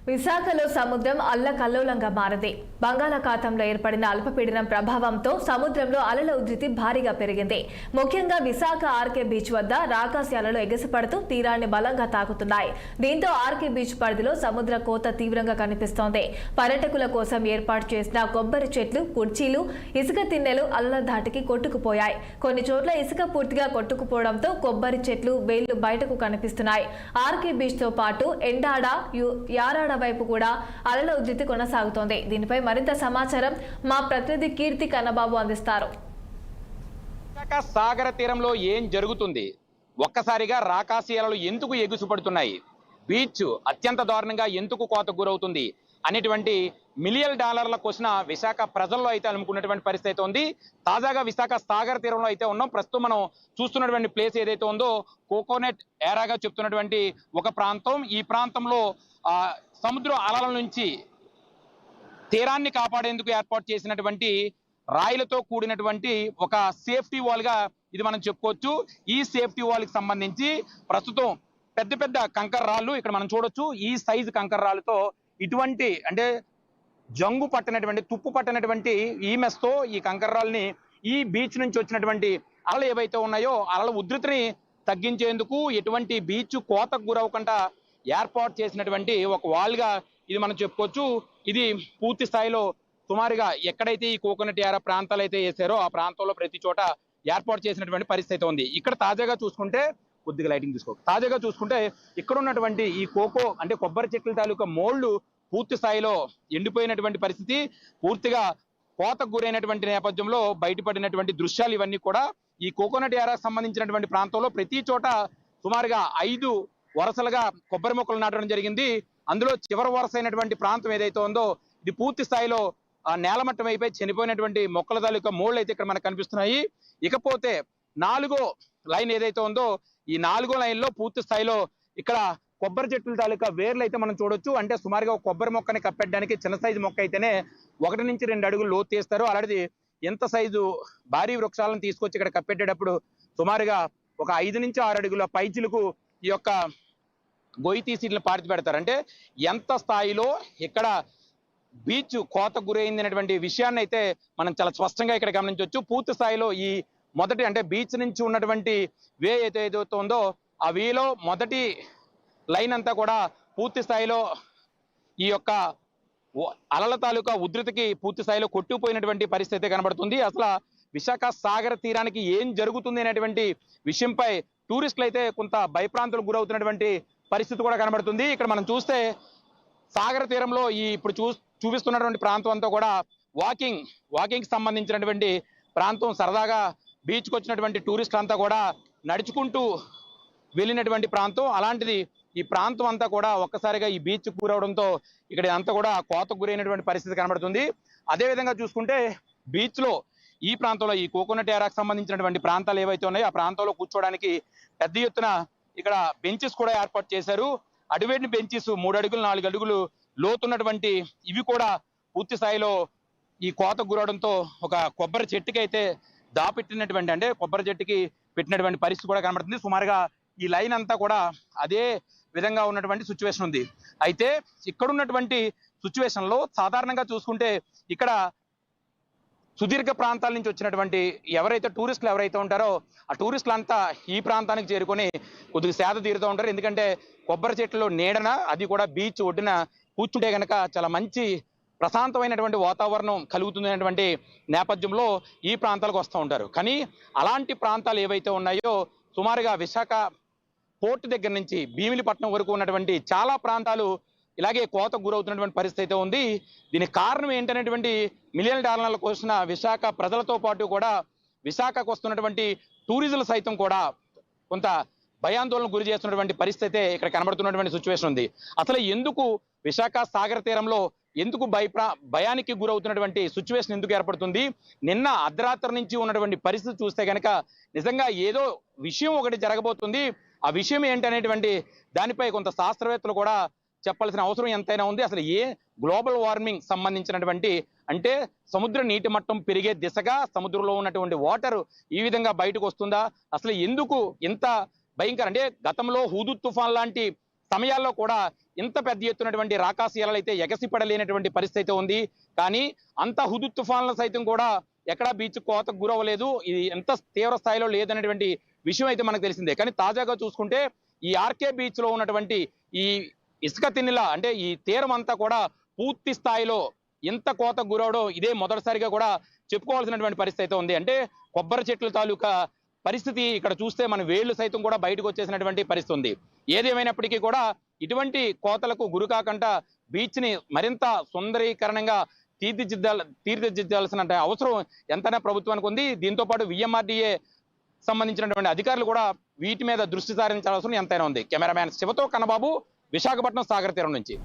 విశాఖలో సముద్రం అల్లకల్లోలంగా మారింది. బంగాళాఖాతంలో ఏర్పడిన అల్పపీడనం ప్రభావంతో సముద్రంలో అలల ఉధృతి భారీగా పెరిగింది. ముఖ్యంగా విశాఖ ఆర్కే బీచ్ వద్ద రాకాసి అలలు ఎగసిపడుతూ తీరాన్ని బలంగా తాకుతున్నాయి. దీంతో ఆర్కే బీచ్ పరిధిలో సముద్ర కోత తీవ్రంగా కనిపిస్తోంది. పర్యాటకుల కోసం ఏర్పాటు చేసిన కొబ్బరి చెట్లు, కుర్చీలు, ఇసుక తిన్నెలు అలల ధాటికి కొట్టుకుపోయాయి. కొన్ని చోట్ల ఇసుక పూర్తిగా కొట్టుకుపోవడంతో కొబ్బరి చెట్లు, వేళ్లు బయటకు కనిపిస్తున్నాయి. ఆర్కే బీచ్ తో పాటు ఎండాడ, యారాడ వైపు కూడా అలల ఉధృతి కొనసాగుతోంది. దీనిపై మరింత సమాచారం మా ప్రతినిధి కీర్తి కన్నబాబు అందిస్తారు. సాగర తీరంలో ఏం జరుగుతుంది? ఒక్కసారిగా రాకాసి అలలు ఎందుకు ఎగుసుపడుతున్నాయి? బీచ్ అత్యంత దారుణంగా ఎందుకు కోతకు గురవుతుంది అనేటువంటి మిలియన్ డాలర్ల క్వశ్చన్ విశాఖ ప్రజల్లో అయితే అనుకున్నటువంటి పరిస్థితి అయితే ఉంది. తాజాగా విశాఖ సాగర తీరంలో అయితే ఉన్నాం. ప్రస్తుతం మనం చూస్తున్నటువంటి ప్లేస్ ఏదైతే ఉందో కోకోనట్ ఏరాగా చెప్తున్నటువంటి ఒక ప్రాంతం. ఈ ప్రాంతంలో సముద్ర అలల నుంచి తీరాన్ని కాపాడేందుకు ఏర్పాటు చేసినటువంటి రాయిలతో కూడినటువంటి ఒక సేఫ్టీ వాల్ గా ఇది మనం చెప్పుకోవచ్చు. ఈ సేఫ్టీ వాల్ కి సంబంధించి ప్రస్తుతం పెద్ద పెద్ద కంకర రాళ్ళు ఇక్కడ మనం చూడొచ్చు. ఈ సైజు కంకర రాళ్ళతో ఇటువంటి అంటే జంగు పట్టినటువంటి, తుప్పు పట్టినటువంటి ఈ మెస్తో ఈ కంకర రాళ్ళని ఈ బీచ్ నుంచి వచ్చినటువంటి అలలు ఏవైతే ఉన్నాయో అలల ఉధృతిని తగ్గించేందుకు ఎటువంటి బీచ్ కోతకు గురవకుండా ఏర్పాటు చేసినటువంటి ఒక వాల్ గా ఇది మనం చెప్పుకోవచ్చు. ఇది పూర్తి స్థాయిలో సుమారుగా ఎక్కడైతే ఈ కోకోనట్ ఏరా ప్రాంతాలు అయితే వేసారో ఆ ప్రాంతంలో ప్రతి చోట ఏర్పాటు చేసినటువంటి పరిస్థితి ఉంది. ఇక్కడ తాజాగా చూసుకుంటే కొద్దిగా లైటింగ్ తాజాగా చూసుకుంటే ఇక్కడ ఉన్నటువంటి ఈ కోకో అంటే కొబ్బరి చెట్ల తాలూకా మోళ్లు పూర్తి స్థాయిలో ఎండిపోయినటువంటి పరిస్థితి, పూర్తిగా కోతకు గురైనటువంటి నేపథ్యంలో బయటపడినటువంటి దృశ్యాలు ఇవన్నీ కూడా ఈ కోకోనట్ ఏరాకు సంబంధించినటువంటి ప్రాంతంలో ప్రతి చోట సుమారుగా 5 వరుసలుగా కొబ్బరి మొక్కలు నాటడం జరిగింది. అందులో చివరి వరుస అయినటువంటి ప్రాంతం ఏదైతే ఉందో ఇది పూర్తి స్థాయిలో నేలమట్టం అయిపోయి చనిపోయినటువంటి మొక్కల తాలూకా మోళ్ళు అయితే ఇక్కడ మనకు కనిపిస్తున్నాయి. ఇకపోతే 4వ లైన్ ఏదైతే ఉందో ఈ 4వ లైన్ లో పూర్తి స్థాయిలో ఇక్కడ కొబ్బరి చెట్ల తాలూకా వేర్లు అయితే మనం చూడొచ్చు. అంటే సుమారుగా ఒక కొబ్బరి మొక్కని కప్పెట్టడానికి చిన్న సైజు మొక్క అయితేనే 1 నుంచి 2 అడుగులు లోతు తీస్తారు. అలాంటిది ఎంత సైజు భారీ వృక్షాలను తీసుకొచ్చి ఇక్కడ కప్పెట్టేటప్పుడు సుమారుగా ఒక 5 నుంచి 6 అడుగుల పైచిలకు ఈ యొక్క గొయ్యి తీసి ఇట్లా పాతి పెడతారు. అంటే ఎంత స్థాయిలో ఇక్కడ బీచ్ కోత గురైంది అనేటువంటి విషయాన్ని అయితే మనం చాలా స్పష్టంగా ఇక్కడ గమనించవచ్చు. పూర్తి స్థాయిలో ఈ మొదటి అంటే బీచ్ నుంచి ఉన్నటువంటి వే ఏదైతే ఉందో ఆ వేలో మొదటి లైన్ అంతా కూడా పూర్తి స్థాయిలో ఈ యొక్క అలల తాలూకా ఉధృతికి పూర్తి స్థాయిలో కొట్టుకుపోయినటువంటి పరిస్థితి కనబడుతుంది. అసలు విశాఖ సాగర తీరానికి ఏం జరుగుతుంది అనేటువంటి విషయంపై టూరిస్టులు అయితే కొంత భయప్రాంతులకు గురవుతున్నటువంటి పరిస్థితి కూడా కనబడుతుంది. ఇక్కడ మనం చూస్తే సాగర తీరంలో ఈ ఇప్పుడు చూపిస్తున్నటువంటి ప్రాంతం అంతా కూడా వాకింగ్ సంబంధించినటువంటి ప్రాంతం. సరదాగా బీచ్కి వచ్చినటువంటి టూరిస్టులు అంతా కూడా నడుచుకుంటూ వెళ్ళినటువంటి ప్రాంతం. అలాంటిది ఈ ప్రాంతం అంతా కూడా ఒక్కసారిగా ఈ బీచ్ గురవడంతో ఇక్కడ అంతా కూడా కోతకు గురైనటువంటి పరిస్థితి కనబడుతుంది. అదేవిధంగా చూసుకుంటే బీచ్ లో ఈ ప్రాంతంలో ఈ కోకోనట్ ఏరాకు సంబంధించినటువంటి ప్రాంతాలు ఏవైతే ఉన్నాయో ఆ ప్రాంతంలో కూర్చోవడానికి పెద్ద ఎత్తున ఇక్కడ బెంచెస్ కూడా ఏర్పాటు చేశారు. అటువంటి బెంచెస్ 3 అడుగులు 4 అడుగులు లోతున్నటువంటి ఇవి కూడా పూర్తి స్థాయిలో ఈ కోతకు గురవడంతో ఒక కొబ్బరి చెట్టుకి అయితే దాపెట్టినటువంటి అంటే కొబ్బరి చెట్టుకి పెట్టినటువంటి పరిస్థితి కూడా కనబడుతుంది. సుమారుగా ఈ లైన్ అంతా కూడా అదే విధంగా ఉన్నటువంటి సిచ్యువేషన్ ఉంది. అయితే ఇక్కడ ఉన్నటువంటి సిచ్యువేషన్ లో సాధారణంగా చూసుకుంటే ఇక్కడ సుదీర్ఘ ప్రాంతాల నుంచి వచ్చినటువంటి ఎవరైతే టూరిస్టులు ఎవరైతే ఉంటారో ఆ టూరిస్టులు అంతా ఈ ప్రాంతానికి చేరుకొని కొద్దిగా సేద తీరుతూ ఉంటారు. ఎందుకంటే కొబ్బరి చెట్లలో నీడన అది కూడా బీచ్ ఒడ్డున కూర్చుంటే కనుక చాలా మంచి ప్రశాంతమైనటువంటి వాతావరణం కలుగుతుంది అనేటువంటి నేపథ్యంలో ఈ ప్రాంతాలకు వస్తూ ఉంటారు. కానీ అలాంటి ప్రాంతాలు ఏవైతే ఉన్నాయో సుమారుగా విశాఖ పోర్టు దగ్గర నుంచి భీమిలిపట్నం వరకు ఉన్నటువంటి చాలా ప్రాంతాలు ఇలాగే కోతకు గురవుతున్నటువంటి పరిస్థితి అయితే ఉంది. దీనికి కారణం ఏంటనేటువంటి మిలియన్ డాలర్ల కోసం విశాఖ ప్రజలతో పాటు కూడా విశాఖకు వస్తున్నటువంటి టూరిజం సైతం కూడా కొంత భయాందోళనకు గురి చేస్తున్నటువంటి పరిస్థితి ఇక్కడ కనబడుతున్నటువంటి సిచ్యువేషన్ ఉంది. అసలు ఎందుకు విశాఖ సాగర తీరంలో ఎందుకు భయానికి గురవుతున్నటువంటి సిచ్యువేషన్ ఎందుకు ఏర్పడుతుంది? నిన్న అర్ధరాత్రి నుంచి ఉన్నటువంటి పరిస్థితి చూస్తే కనుక నిజంగా ఏదో విషయం ఒకటి జరగబోతుంది. ఆ విషయం ఏంటనేటువంటి దానిపై కొంత శాస్త్రవేత్తలు కూడా చెప్పాల్సిన అవసరం ఎంతైనా ఉంది. అసలు ఏ గ్లోబల్ వార్మింగ్ సంబంధించినటువంటి అంటే సముద్ర నీటి మట్టం పెరిగే దిశగా సముద్రంలో ఉన్నటువంటి వాటర్ ఈ విధంగా బయటకు వస్తుందా? అసలు ఎందుకు ఇంత భయంకర అంటే గతంలో హుదూద్ తుఫాన్ లాంటి సమయాల్లో కూడా ఇంత పెద్ద ఎత్తునటువంటి రాకాశీయాలు అయితే ఎగసిపడలేనటువంటి పరిస్థితి అయితే ఉంది. కానీ అంత హుదూద్ తుఫాన్లు సైతం కూడా ఎక్కడా బీచ్ కోతకు గురవ్వలేదు. ఇది ఎంత తీవ్ర స్థాయిలో లేదనేటువంటి విషయం అయితే మనకు తెలిసిందే. కానీ తాజాగా చూసుకుంటే ఈ ఆర్కే బీచ్ లో ఉన్నటువంటి ఈ ఇసుక తిన్నెల అంటే ఈ తీరం అంతా కూడా పూర్తి స్థాయిలో ఎంత కోతకు గురవడం ఇదే మొదటిసారిగా కూడా చెప్పుకోవాల్సినటువంటి పరిస్థితి అయితే ఉంది. అంటే కొబ్బరి చెట్ల తాలూకా పరిస్థితి ఇక్కడ చూస్తే మన వేళ్లు సైతం కూడా బయటకు వచ్చేసినటువంటి పరిస్థితి ఉంది. ఏదేమైనప్పటికీ కూడా ఇటువంటి కోతలకు గురి కాకుండా బీచ్ ని మరింత సుందరీకరణంగా తీర్చిదిద్దాల్సిన అవసరం ఎంతైనా ప్రభుత్వానికి ఉంది. దీంతో పాటు విఎంఆర్డీఏ సంబంధించినటువంటి అధికారులు కూడా వీటి మీద దృష్టి సారించాల్సిన ఎంతైనా ఉంది. కెమెరామ్యాన్ శివతో కన్నబాబు, విశాఖపట్నం సాగర్ తీరం నుంచి.